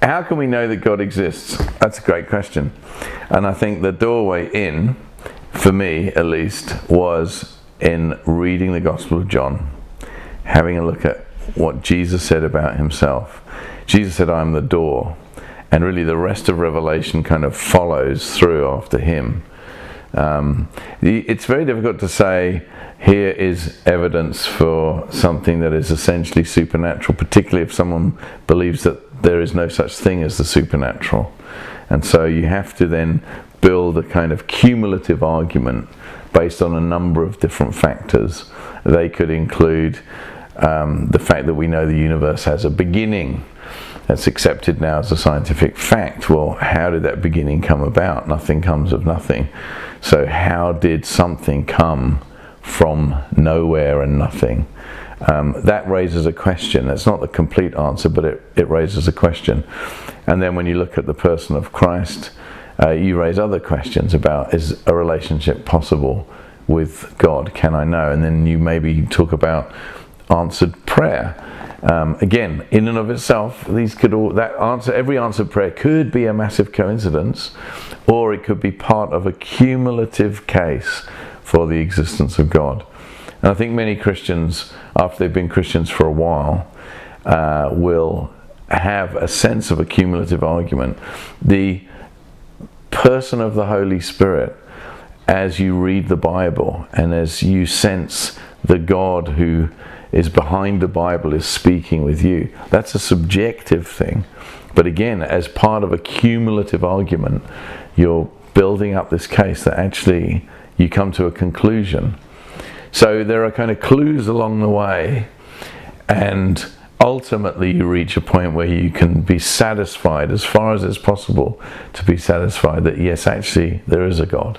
how can we know that God exists? That's a great question. And I think the doorway in, for me at least, was in reading the Gospel of John, having a look at what Jesus said about himself. Jesus said, "I am the door," and really the rest of Revelation kind of follows through after him. It's very difficult to say here is evidence for something that is essentially supernatural, particularly if someone believes that there is no such thing as the supernatural. And so you have to then build a kind of cumulative argument based on a number of different factors. They could include the fact that we know the universe has a beginning. That's accepted now as a scientific fact. Well, how did that beginning come about? Nothing comes of nothing. So how did something come from nowhere and nothing? That raises a question. That's not the complete answer, but it raises a question. And then when you look at the person of Christ, you raise other questions about, is a relationship possible with God? Can I know? And then you maybe talk about answered prayer. Again, in and of itself, every answered prayer could be a massive coincidence, or it could be part of a cumulative case for the existence of God. And I think many Christians, after they've been Christians for a while, will have a sense of a cumulative argument. The person of the Holy Spirit, as you read the Bible and as you sense the God who is behind the Bible is speaking with you, that's a subjective thing. But again, as part of a cumulative argument, you're building up this case that actually you come to a conclusion. So there are kind of clues along the way, and ultimately you reach a point where you can be satisfied, as far as it's possible to be satisfied, that yes, actually there is a God.